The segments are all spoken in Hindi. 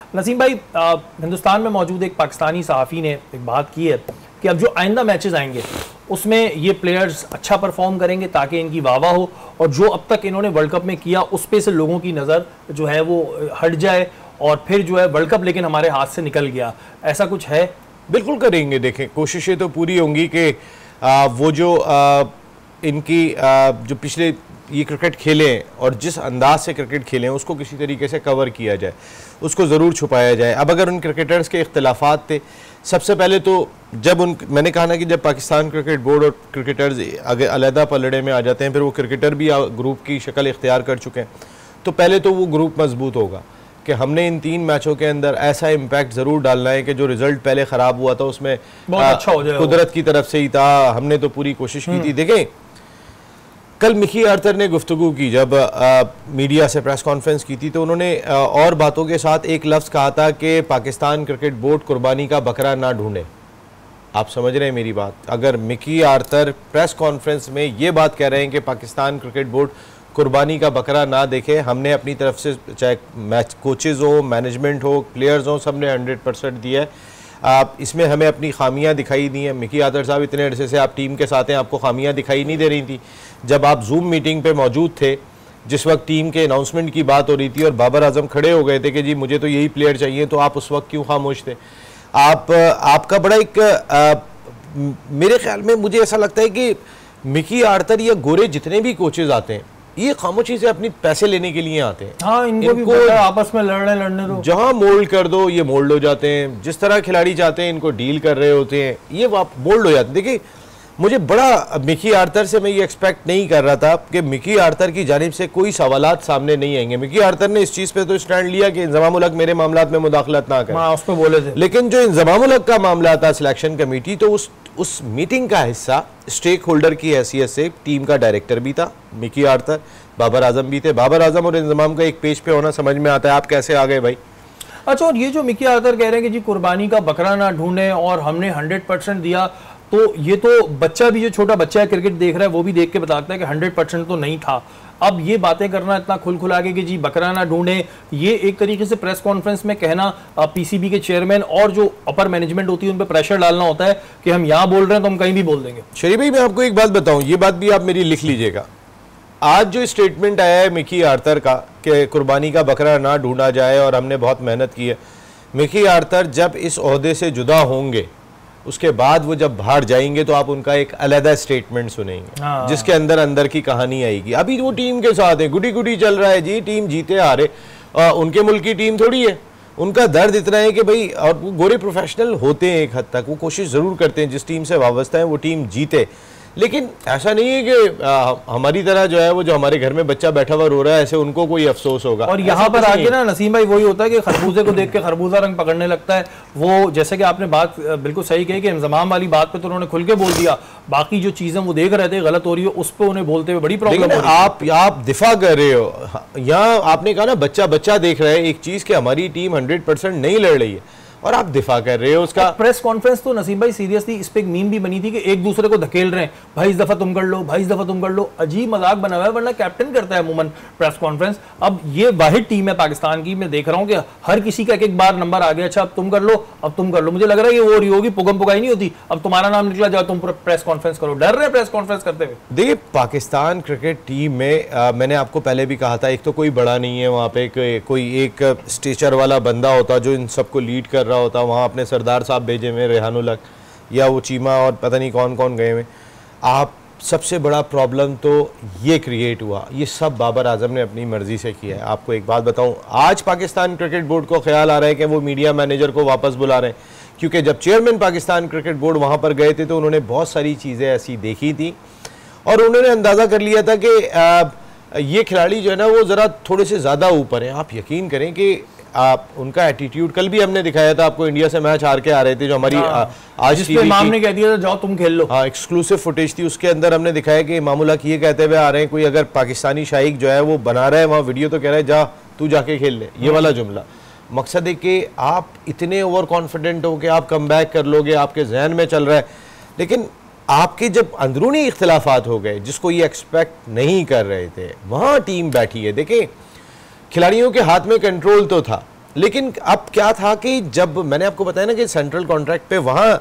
नसीम भाई, हिंदुस्तान में मौजूद एक पाकिस्तानी सहाफ़ी ने एक बात की है कि अब जो आइंदा मैचेस आएंगे उसमें ये प्लेयर्स अच्छा परफॉर्म करेंगे ताकि इनकी वाह हो, और जो अब तक इन्होंने वर्ल्ड कप में किया उस पे से लोगों की नज़र जो है वो हट जाए और फिर जो है वर्ल्ड कप लेकिन हमारे हाथ से निकल गया, ऐसा कुछ है? बिल्कुल करेंगे। देखें, कोशिशें तो पूरी होंगी कि वो जो इनकी जो पिछले ये क्रिकेट खेले और जिस अंदाज से क्रिकेट खेले उसको किसी तरीके से कवर किया जाए, उसको ज़रूर छुपाया जाए। अब अगर उन क्रिकेटर्स के इख्तलाफात थे, सबसे पहले तो जब मैंने कहा ना कि जब पाकिस्तान क्रिकेट बोर्ड और क्रिकेटर्स अगर अलहदा पलड़े में आ जाते हैं, फिर वो क्रिकेटर भी ग्रुप की शक्ल इख्तियार कर चुके हैं, तो पहले तो वो ग्रुप मजबूत होगा कि हमने इन 3 मैचों के अंदर ऐसा इम्पैक्ट ज़रूर डालना है कि जो रिज़ल्ट पहले ख़राब हुआ था उसमें बहुत अच्छा हो जाए, कुदरत की तरफ से ही था, हमने तो पूरी कोशिश की थी। देखें, कल मिकी आर्थर ने गुफ्तगू की, जब मीडिया से प्रेस कॉन्फ्रेंस की थी, तो उन्होंने और बातों के साथ एक लफ्ज़ कहा था कि पाकिस्तान क्रिकेट बोर्ड कुर्बानी का बकरा ना ढूंढे। आप समझ रहे हैं मेरी बात? अगर मिकी आर्थर प्रेस कॉन्फ्रेंस में ये बात कह रहे हैं कि पाकिस्तान क्रिकेट बोर्ड कुर्बानी का बकरा ना देखे, हमने अपनी तरफ से चाहे मैच कोचेज़ हो, मैनेजमेंट हो, प्लेयर्स हो, सब ने 100% दिया है। इसमें हमें अपनी खामियां दिखाई दी हैं। मिकी आर्थर साहब, इतने अरसे से आप टीम के साथ हैं, आपको खामियां दिखाई नहीं दे रही थी? जब आप जूम मीटिंग पे मौजूद थे, जिस वक्त टीम के अनाउंसमेंट की बात हो रही थी और बाबर आजम खड़े हो गए थे कि जी मुझे तो यही प्लेयर चाहिए, तो आप उस वक्त क्यों खामोश थे? आपका बड़ा एक मेरे ख्याल में मुझे ऐसा लगता है कि मिकी आर्थर या गोरे जितने भी कोचेज आते हैं, ये खामोशी से अपनी पैसे लेने के लिए आते हैं। हाँ, इनको भी आपस में लड़ने दो, जहां मोल्ड कर दो ये मोल्ड हो जाते हैं, जिस तरह खिलाड़ी चाहते हैं इनको डील कर रहे होते हैं, ये मोल्ड हो जाते हैं। देखिए, मुझे बड़ा मिकी आर्थर से मैं ये एक्सपेक्ट नहीं कर रहा था कि मिकी आर्थर की जानिब से कोई सवालात सामने नहीं आएंगे। मिकी आर्थर ने इस चीज़ पे तो स्टैंड लिया कि इंज़माम-उल-हक मेरे मामलात में मुदाखलत ना करें, उस पे बोले थे। लेकिन जो इंज़माम-उल-हक का मामला था, सिलेक्शन कमेटी, तो उस मीटिंग का हिस्सा स्टेक होल्डर की हैसियत से टीम का डायरेक्टर भी था मिकी आर्थर, बाबर आजम भी थे। बाबर आजम और इंज़माम का एक पेज पे होना समझ में आता है, आप कैसे आ गए भाई? अच्छा, और ये जो मिकी आर्थर कह रहे हैं कि जी कुर्बानी का बकरा ना ढूंढे और हमने 100% दिया, तो ये तो बच्चा भी, जो छोटा बच्चा है क्रिकेट देख रहा है, वो भी देख के बताता है कि 100% तो नहीं था। अब ये बातें करना इतना खुलखुला के कि जी बकरा ना ढूंढे, ये एक तरीके से प्रेस कॉन्फ्रेंस में कहना, पीसीबी के चेयरमैन और जो अपर मैनेजमेंट होती है उन पर प्रेशर डालना होता है कि हम यहाँ बोल रहे हैं तो हम कहीं भी बोल देंगे। शरीफ भाई, मैं आपको एक बात बताऊं, ये बात भी आप मेरी लिख लीजिएगा। आज जो स्टेटमेंट आया है मिकी आर्थर का कि कुर्बानी का बकरा ना ढूंढा जाए और हमने बहुत मेहनत की है, मिकी आर्थर जब इस ओहदे से जुदा होंगे, उसके बाद वो जब बाहर जाएंगे तो आप उनका एक अलग स्टेटमेंट सुनेंगे जिसके अंदर अंदर की कहानी आएगी। अभी वो टीम के साथ है, गुडी गुडी चल रहा है जी, टीम जीते हारे, उनके मुल्क की टीम थोड़ी है। उनका दर्द इतना है कि भाई, और वो गोरे प्रोफेशनल होते हैं एक हद तक, वो कोशिश ज़रूर करते हैं जिस टीम से वाबस्ता है वो टीम जीते, लेकिन ऐसा नहीं है कि हमारी तरह जो है वो जो हमारे घर में बच्चा बैठा हुआ रो रहा है, ऐसे उनको कोई अफसोस होगा। और यहाँ पर आके ना नसीम भाई वही होता है कि खरबूजे को देख के खरबूजा रंग पकड़ने लगता है। वो जैसे कि आपने बात बिल्कुल सही कही कि इंतजाम वाली बात पे तो उन्होंने खुल के बोल दिया, बाकी जो चीजें वो देख रहे थे गलत हो रही हो उस पर उन्हें बोलते हुए बड़ी प्रॉब्लम हो रही है। आप दिफा कर रहे हो, यहाँ आपने कहा ना बच्चा देख रहा है एक चीज कि हमारी टीम 100% नहीं लड़ रही है और आप दिफा कर रहे हो उसका। प्रेस कॉन्फ्रेंस तो नसीम भाई सीरियसली इस पे एक मीम भी बनी थी कि एक दूसरे को धकेल रहे हैं, भाई इस दफा तुम कर लो, भाई इस दफा तुम कर लो। अजीब मजाक बना हुआ है, वरना कैप्टन करता है अमूमन प्रेस कॉन्फ्रेंस। अब ये वाहिद टीम है पाकिस्तान की, मैं देख रहा हूँ कि हर किसी का एक बार नंबर आ गया, अच्छा अब तुम कर लो, अब तुम कर लो। मुझे लग रहा है कि वो रही होगी पुगम पुगाई नहीं होती, अब तुम्हारा नाम निकला जाओ तुम प्रेस कॉन्फ्रेंस करो, डर रहे प्रेस कॉन्फ्रेंस करते हुए। देखिए, पाकिस्तान क्रिकेट टीम में मैंने आपको पहले भी कहा था, एक तो कोई बड़ा नहीं है वहाँ पे, कोई एक स्टेचर वाला बंदा होता जो इन सबको लीड कर रहा होता। वहाँ अपने सरदार साहब भेजे हुए, रेहानुल हक या वो चीमा और पता नहीं कौन कौन गए हुए। आप सबसे बड़ा प्रॉब्लम तो ये क्रिएट हुआ, ये सब बाबर आजम ने अपनी मर्जी से किया है। आपको एक बात बताऊं, आज पाकिस्तान क्रिकेट बोर्ड को ख्याल आ रहा है कि वो मीडिया मैनेजर को वापस बुला रहे हैं, क्योंकि जब चेयरमैन पाकिस्तान क्रिकेट बोर्ड वहाँ पर गए थे तो उन्होंने बहुत सारी चीज़ें ऐसी देखी थी और उन्होंने अंदाज़ा कर लिया था कि ये खिलाड़ी जो है ना वो ज़रा थोड़े से ज़्यादा ऊपर हैं। आप यकीन करें कि आप उनका एटीट्यूड, कल भी हमने दिखाया था आपको, इंडिया से मैच हार के आ रहे थे जो हमारी आज इमाम ने कह दिया था जाओ तुम खेल लो, हाँ एक्सक्लूसिव फुटेज थी, उसके अंदर हमने दिखाया कि इमामुल-हक ये कहते हुए आ रहे हैं, कोई अगर पाकिस्तानी शाइक जो है वो बना रहा है वहाँ वीडियो तो कह रहा है जा तू जाके खेल ले, ये वाला जुमला। मकसद है कि आप इतने ओवर कॉन्फिडेंट हो कि आप कम बैक कर लोगे, आपके जहन में चल रहा है, लेकिन आपके जब अंदरूनी इख्तिलाफात हो गए जिसको ये एक्सपेक्ट नहीं कर रहे थे, वहाँ टीम बैठी है। देखें, खिलाड़ियों के हाथ में कंट्रोल तो था, लेकिन अब क्या था कि जब मैंने आपको बताया ना कि सेंट्रल कॉन्ट्रैक्ट पे वहां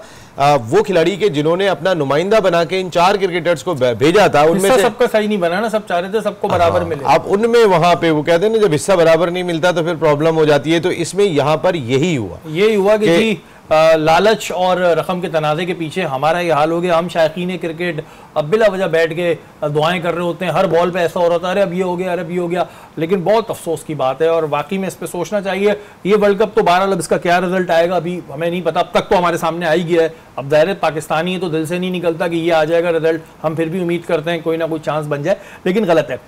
वो खिलाड़ी के जिन्होंने अपना नुमाइंदा बना के इन 4 क्रिकेटर्स को भेजा था, उनमें से सबका सही नहीं बना ना, सब चाह रहे थे सबको बराबर मिले। अब उनमें वहां पे वो कहते हैं ना, जब हिस्सा बराबर नहीं मिलता तो फिर प्रॉब्लम हो जाती है। तो इसमें यहाँ पर यही हुआ कि जी लालच और रकम के तनाज़े के पीछे हमारा ये हाल हो गया। हम शायकीन क्रिकेट अब बिला वजह बैठ के दुआएं कर रहे होते हैं, हर बॉल पे ऐसा हो रहा था, अरे अब ये हो गया, अरे अब ये हो गया। लेकिन बहुत अफसोस की बात है और वाकई में इस पर सोचना चाहिए। ये वर्ल्ड कप तो बहरहाल अब इसका क्या रिजल्ट आएगा अभी हमें नहीं पता, अब तक तो हमारे सामने आ ही गया है। अब ज़ाहिर पाकिस्तानी है तो दिल से नहीं निकलता कि ये आ जाएगा रिजल्ट, हम फिर भी उम्मीद करते हैं कोई ना कोई चांस बन जाए, लेकिन गलत है।